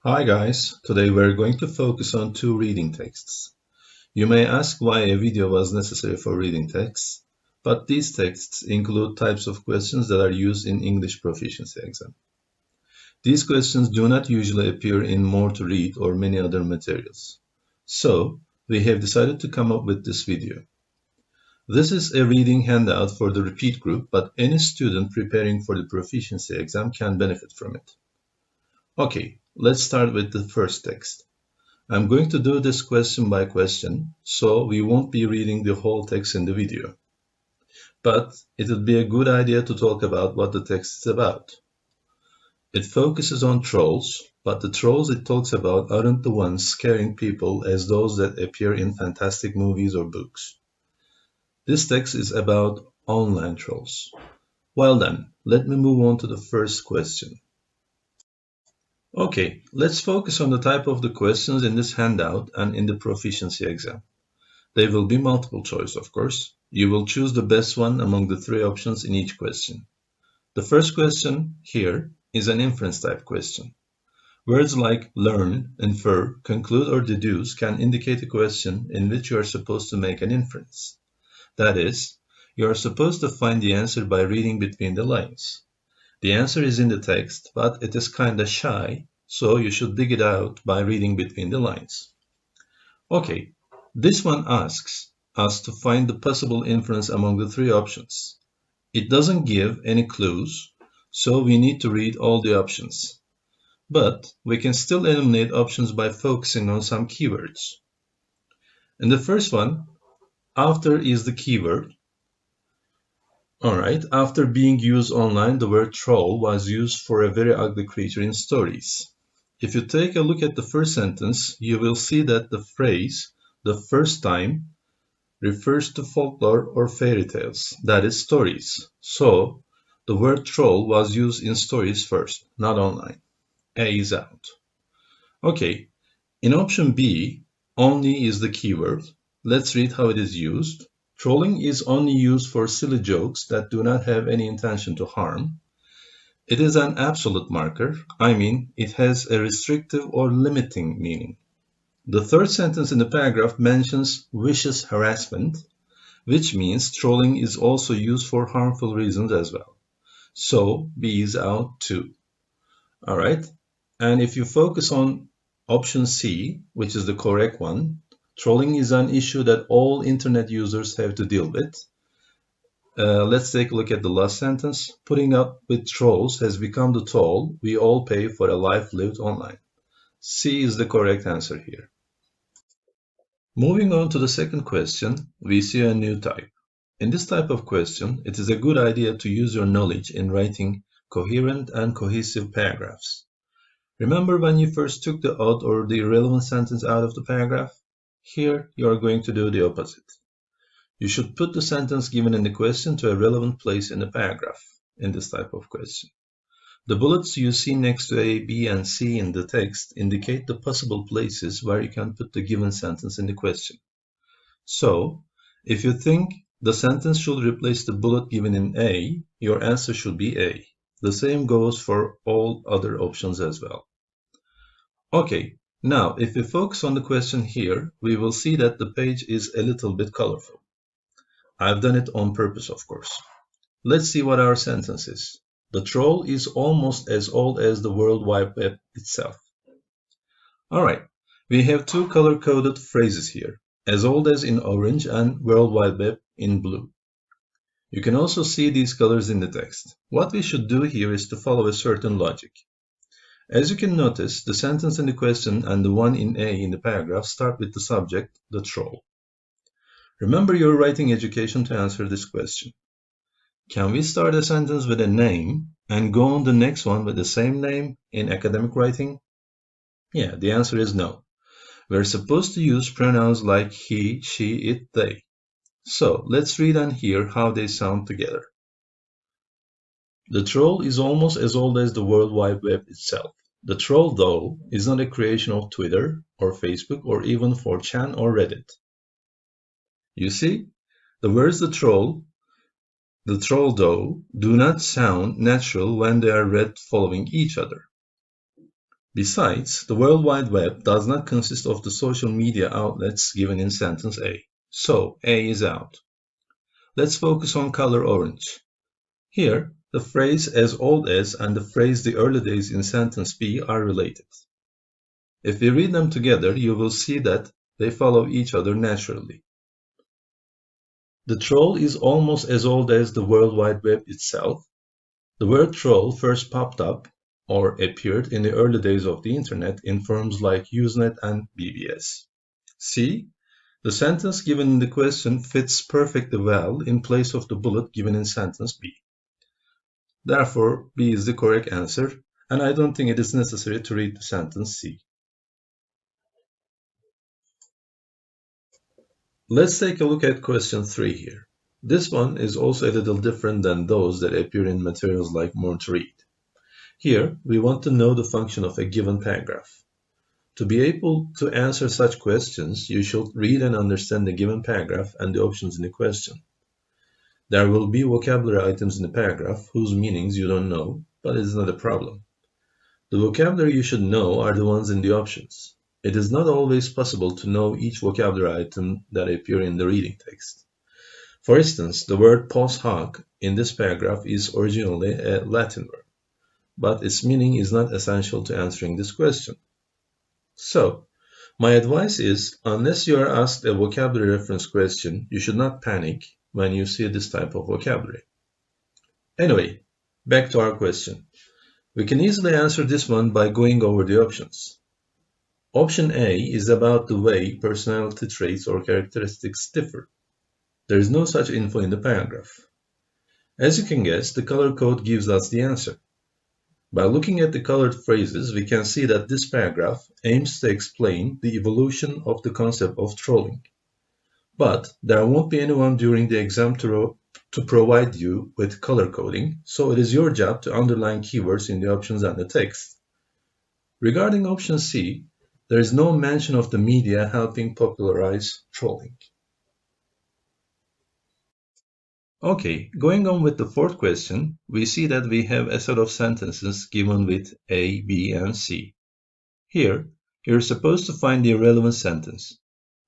Hi guys, today we're going to focus on two reading texts. You may ask why a video was necessary for reading texts, but these texts include types of questions that are used in English proficiency exam. These questions do not usually appear in More to Read or many other materials. So, we have decided to come up with this video. This is a reading handout for the repeat group, but any student preparing for the proficiency exam can benefit from it. Okay, let's start with the first text. I'm going to do this question by question, so we won't be reading the whole text in the video. But it would be a good idea to talk about what the text is about. It focuses on trolls, but the trolls it talks about aren't the ones scaring people as those that appear in fantastic movies or books. This text is about online trolls. Well then, let me move on to the first question. Okay, let's focus on the type of the questions in this handout and in the proficiency exam. There will be multiple choice, of course. You will choose the best one among the three options in each question. The first question here is an inference type question. Words like learn, infer, conclude, or deduce can indicate a question in which you are supposed to make an inference. That is, you are supposed to find the answer by reading between the lines. The answer is in the text, but it is kinda shy, so you should dig it out by reading between the lines. Okay, this one asks us to find the possible inference among the three options. It doesn't give any clues, so we need to read all the options. But we can still eliminate options by focusing on some keywords. In the first one, after is the keyword. Alright, after being used online, the word troll was used for a very ugly creature in stories. If you take a look at the first sentence, you will see that the phrase, the first time, refers to folklore or fairy tales, that is, stories. So, the word troll was used in stories first, not online. A is out. Okay, in option B, only is the keyword. Let's read how it is used. Trolling is only used for silly jokes that do not have any intention to harm. It is an absolute marker. I mean, it has a restrictive or limiting meaning. The third sentence in the paragraph mentions vicious harassment, which means trolling is also used for harmful reasons as well. So B is out too. Alright, and if you focus on option C, which is the correct one, trolling is an issue that all internet users have to deal with. Let's take a look at the last sentence. Putting up with trolls has become the toll we all pay for a life lived online. C is the correct answer here. Moving on to the second question, we see a new type. In this type of question, it is a good idea to use your knowledge in writing coherent and cohesive paragraphs. Remember when you first took the odd or the irrelevant sentence out of the paragraph? Here, you are going to do the opposite. You should put the sentence given in the question to a relevant place in the paragraph in this type of question. The bullets you see next to A, B, and C in the text indicate the possible places where you can put the given sentence in the question. So, if you think the sentence should replace the bullet given in A, your answer should be A. The same goes for all other options as well. Okay, now if we focus on the question here, we will see that the page is a little bit colorful. I've done it on purpose, of course. Let's see what our sentence is. The troll is almost as old as the World Wide Web itself. Alright, we have two color-coded phrases here, as old as in orange and World Wide Web in blue. You can also see these colors in the text. What we should do here is to follow a certain logic. As you can notice, the sentence in the question and the one in A in the paragraph start with the subject, the troll. Remember your writing education to answer this question. Can we start a sentence with a name and go on the next one with the same name in academic writing? Yeah, the answer is no. We're supposed to use pronouns like he, she, it, they. So let's read and hear how they sound together. The troll is almost as old as the World Wide Web itself. The troll, though, is not a creation of Twitter or Facebook or even 4chan or Reddit. You see, the words the troll, though, do not sound natural when they are read following each other. Besides, the World Wide Web does not consist of the social media outlets given in sentence A. So A is out. Let's focus on color orange. Here, the phrase as old as and the phrase the early days in sentence B are related. If we read them together, you will see that they follow each other naturally. The troll is almost as old as the World Wide Web itself. The word troll first popped up or appeared in the early days of the internet in forms like Usenet and BBS. See, the sentence given in the question fits perfectly well in place of the bullet given in sentence B. Therefore, B is the correct answer, and I don't think it is necessary to read the sentence C. Let's take a look at question 3 here. This one is also a little different than those that appear in materials like More to Read. Here, we want to know the function of a given paragraph. To be able to answer such questions, you should read and understand the given paragraph and the options in the question. There will be vocabulary items in the paragraph whose meanings you don't know, but it is not a problem. The vocabulary you should know are the ones in the options. It is not always possible to know each vocabulary item that appear in the reading text. For instance, the word post hoc in this paragraph is originally a Latin word, but its meaning is not essential to answering this question. So, my advice is, unless you are asked a vocabulary reference question, you should not panic when you see this type of vocabulary. Anyway, back to our question. We can easily answer this one by going over the options. Option A is about the way personality traits or characteristics differ. There is no such info in the paragraph. As you can guess, the color code gives us the answer. By looking at the colored phrases, we can see that this paragraph aims to explain the evolution of the concept of trolling. But there won't be anyone during the exam to provide you with color coding, so it is your job to underline keywords in the options and the text. Regarding option C, there is no mention of the media helping popularize trolling. Okay, going on with the fourth question, we see that we have a set of sentences given with A, B, and C. Here, you're supposed to find the relevant sentence.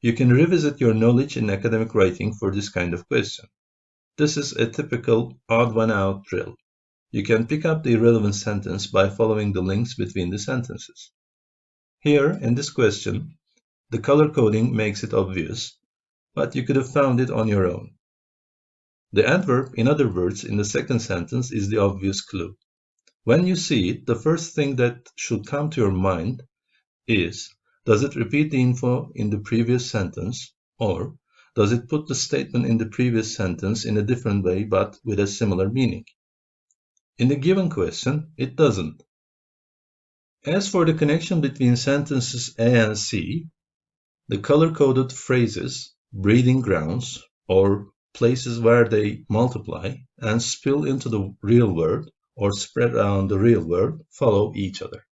You can revisit your knowledge in academic writing for this kind of question. This is a typical odd one out drill. You can pick up the irrelevant sentence by following the links between the sentences. Here, in this question, the color coding makes it obvious, but you could have found it on your own. The adverb, in other words, in the second sentence is the obvious clue. When you see it, the first thing that should come to your mind is, does it repeat the info in the previous sentence, or does it put the statement in the previous sentence in a different way but with a similar meaning? In the given question, it doesn't. As for the connection between sentences A and C, the color-coded phrases, breeding grounds, or places where they multiply and spill into the real world or spread around the real world follow each other.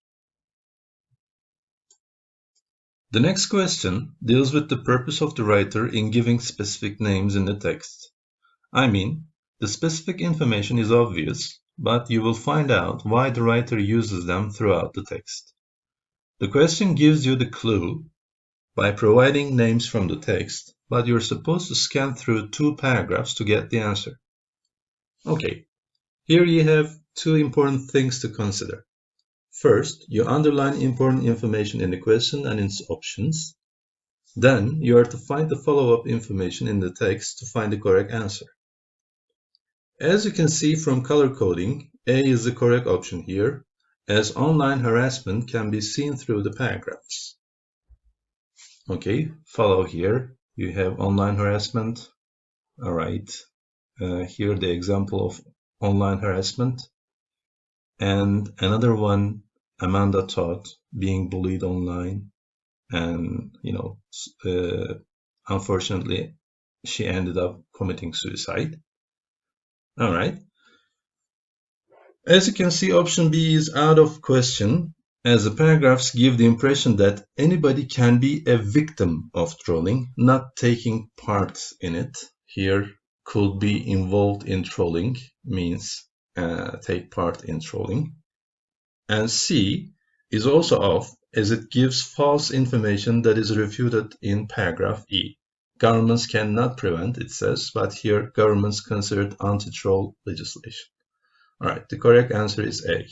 The next question deals with the purpose of the writer in giving specific names in the text. I mean, the specific information is obvious, but you will find out why the writer uses them throughout the text. The question gives you the clue by providing names from the text, but you're supposed to scan through 2 paragraphs to get the answer. Okay, here you have 2 important things to consider. First, you underline important information in the question and its options. Then, you are to find the follow-up information in the text to find the correct answer. As you can see from color coding, A is the correct option here, as online harassment can be seen through the paragraphs. Okay, follow here. You have online harassment. All right. Here the example of online harassment. And another one, Amanda taught being bullied online. And, unfortunately, she ended up committing suicide. All right. As you can see, option B is out of question, as the paragraphs give the impression that anybody can be a victim of trolling, not taking part in it. Here, could be involved in trolling means take part in trolling. And C, is also off as it gives false information that is refuted in paragraph E. Governments cannot prevent, it says, but here governments considered anti-troll legislation. All right, the correct answer is A.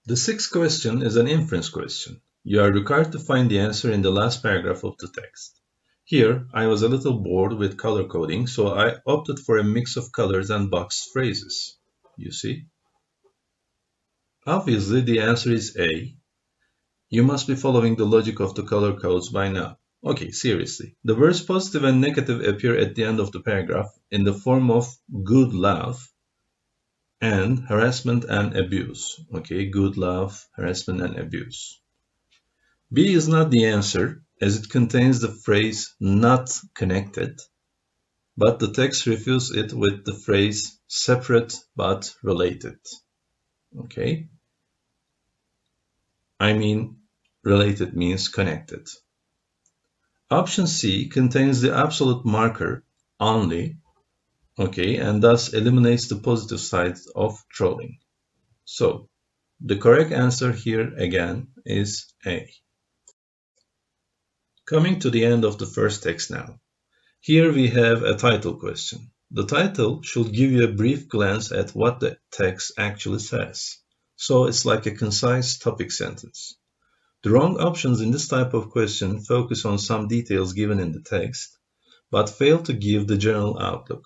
The sixth question is an inference question. You are required to find the answer in the last paragraph of the text. Here, I was a little bored with color coding, so I opted for a mix of colors and boxed phrases. You see? Obviously, the answer is A. You must be following the logic of the color codes by now. Okay, seriously. The words positive and negative appear at the end of the paragraph in the form of good love and harassment and abuse. Okay, good love, harassment and abuse. B is not the answer as it contains the phrase not connected, but the text refutes it with the phrase separate but related. Okay? I mean, related means connected. Option C contains the absolute marker only, okay, and thus eliminates the positive side of trolling. So, the correct answer here again is A. Coming to the end of the first text now. Here we have a title question. The title should give you a brief glance at what the text actually says. So it's like a concise topic sentence. The wrong options in this type of question focus on some details given in the text, but fail to give the general outlook.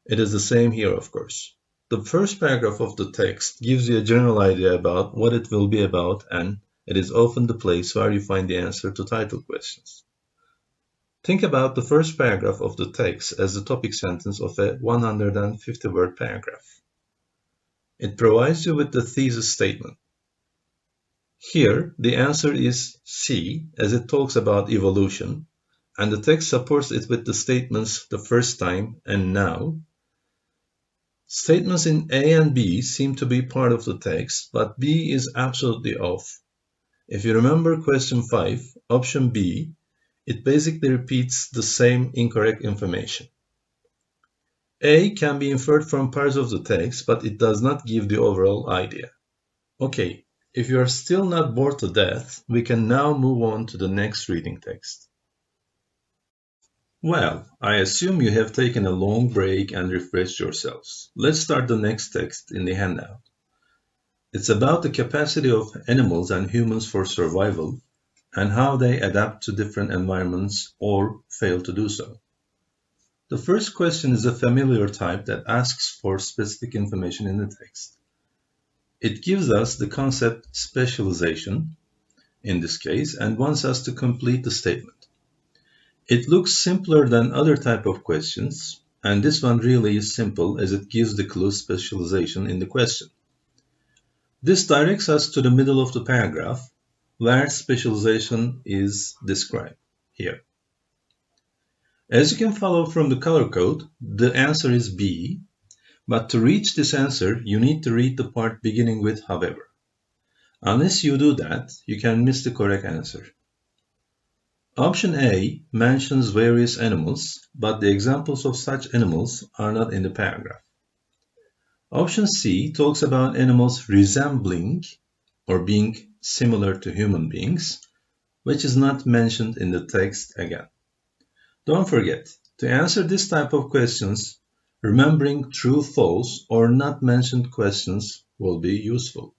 It is the same here, of course. The first paragraph of the text gives you a general idea about what it will be about, and it is often the place where you find the answer to title questions. Think about the first paragraph of the text as the topic sentence of a 150-word paragraph. It provides you with the thesis statement. Here, the answer is C, as it talks about evolution, and the text supports it with the statements the first time and now. Statements in A and B seem to be part of the text, but B is absolutely off. If you remember question 5, option B, it basically repeats the same incorrect information. A can be inferred from parts of the text, but it does not give the overall idea. Okay, if you are still not bored to death, we can now move on to the next reading text. Well, I assume you have taken a long break and refreshed yourselves. Let's start the next text in the handout. It's about the capacity of animals and humans for survival and how they adapt to different environments or fail to do so. The first question is a familiar type that asks for specific information in the text. It gives us the concept specialization, in this case, and wants us to complete the statement. It looks simpler than other type of questions, and this one really is simple as it gives the clue specialization in the question. This directs us to the middle of the paragraph, where specialization is described here. As you can follow from the color code, the answer is B, but to reach this answer, you need to read the part beginning with however. Unless you do that, you can miss the correct answer. Option A mentions various animals, but the examples of such animals are not in the paragraph. Option C talks about animals resembling or being similar to human beings, which is not mentioned in the text again. Don't forget, to answer this type of questions, remembering true, false, or not mentioned questions will be useful.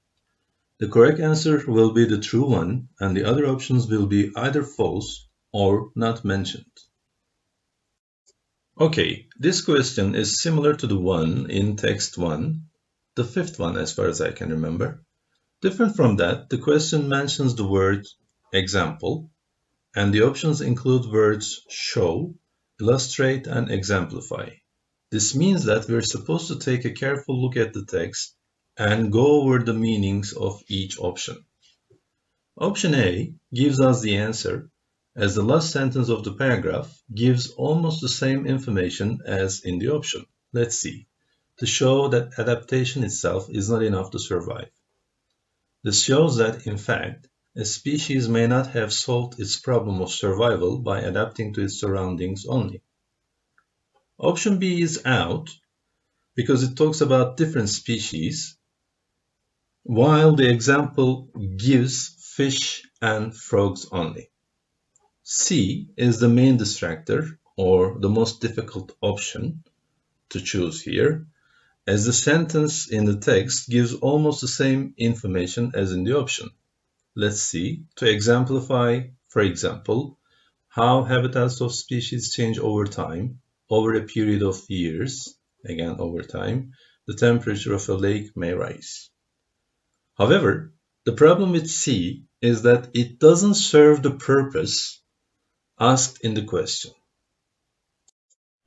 The correct answer will be the true one, and the other options will be either false or not mentioned. Okay, this question is similar to the one in text 1, the fifth one as far as I can remember. Different from that, the question mentions the word example, and the options include words show, illustrate, and exemplify. This means that we're supposed to take a careful look at the text and go over the meanings of each option. Option A gives us the answer, as the last sentence of the paragraph gives almost the same information as in the option. Let's see. To show that adaptation itself is not enough to survive. This shows that, in fact, a species may not have solved its problem of survival by adapting to its surroundings only. Option B is out because it talks about different species, while the example gives fish and frogs only. C is the main distractor, or the most difficult option to choose here, as the sentence in the text gives almost the same information as in the option. Let's see, to exemplify, for example, how habitats of species change over time, over a period of years, again over time, the temperature of a lake may rise. However, the problem with C is that it doesn't serve the purpose asked in the question.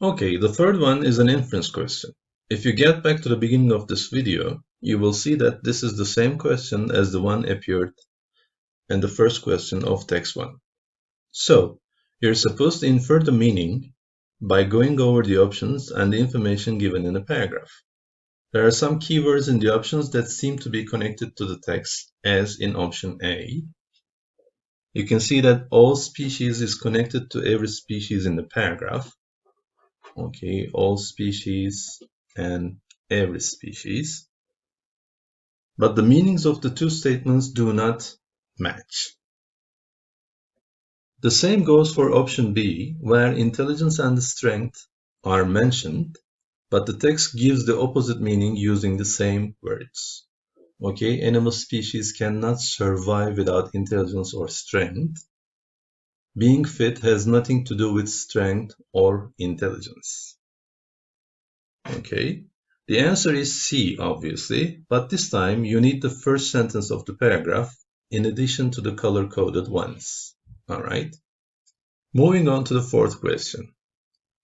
Okay, the third one is an inference question. If you get back to the beginning of this video, you will see that this is the same question as the one appeared in the first question of text 1. So, you're supposed to infer the meaning by going over the options and the information given in the paragraph. There are some keywords in the options that seem to be connected to the text, as in option A. You can see that all species is connected to every species in the paragraph. Okay, all species and every species. But the meanings of the two statements do not match. The same goes for option B, where intelligence and strength are mentioned, but the text gives the opposite meaning using the same words. Okay, animal species cannot survive without intelligence or strength. Being fit has nothing to do with strength or intelligence. Okay, the answer is C, obviously, but this time you need the first sentence of the paragraph in addition to the color-coded ones. All right. Moving on to the fourth question.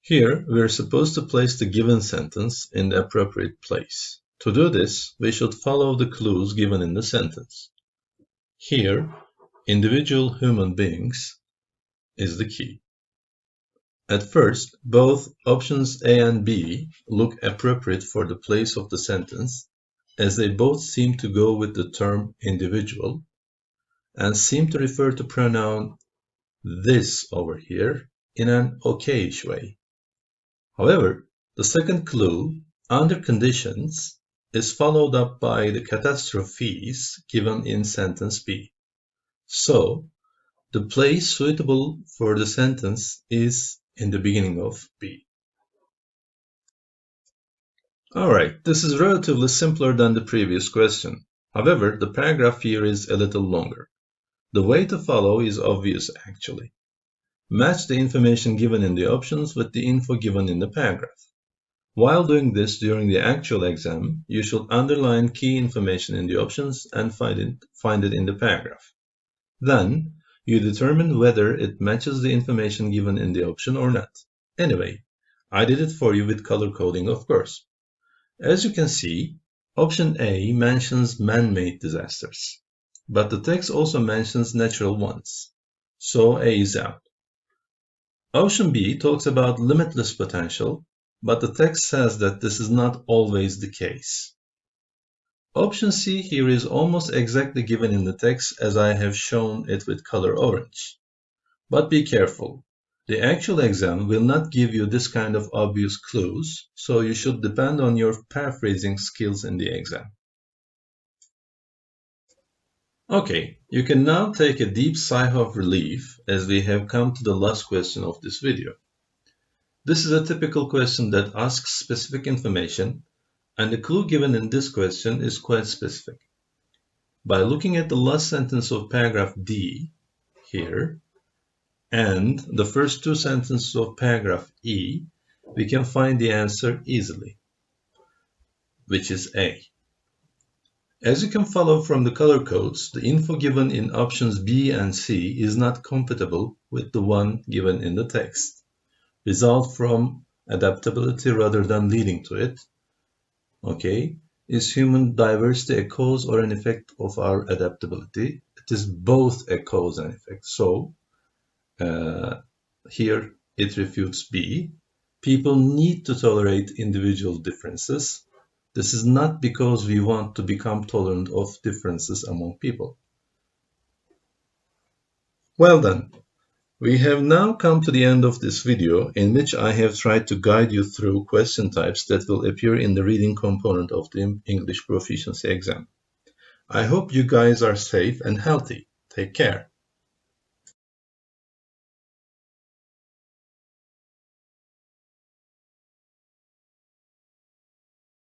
Here, we're supposed to place the given sentence in the appropriate place. To do this, we should follow the clues given in the sentence. Here, individual human beings is the key. At first, both options A and B look appropriate for the place of the sentence, as they both seem to go with the term individual and seem to refer to pronoun this over here in an okayish way. However, the second clue, under conditions, is followed up by the catastrophes given in sentence B. So, the place suitable for the sentence is in the beginning of B. Alright, this is relatively simpler than the previous question. However, the paragraph here is a little longer. The way to follow is obvious actually. Match the information given in the options with the info given in the paragraph. While doing this during the actual exam, you should underline key information in the options and find it in the paragraph. Then, you determine whether it matches the information given in the option or not. Anyway, I did it for you with color coding, of course. As you can see, option A mentions man-made disasters, but the text also mentions natural ones, so A is out. Option B talks about limitless potential, but the text says that this is not always the case. Option C here is almost exactly given in the text as I have shown it with color orange. But be careful. The actual exam will not give you this kind of obvious clues, so you should depend on your paraphrasing skills in the exam. Okay, you can now take a deep sigh of relief as we have come to the last question of this video. This is a typical question that asks specific information, and the clue given in this question is quite specific. By looking at the last sentence of paragraph D here, and the first two sentences of paragraph E, we can find the answer easily, which is A. As you can follow from the color codes, the info given in options B and C is not compatible with the one given in the text. Result from adaptability rather than leading to it. Okay, is human diversity a cause or an effect of our adaptability? It is both a cause and effect. So, here it refutes B. People need to tolerate individual differences. This is not because we want to become tolerant of differences among people. Well done. We have now come to the end of this video in which I have tried to guide you through question types that will appear in the reading component of the English proficiency exam. I hope you guys are safe and healthy. Take care.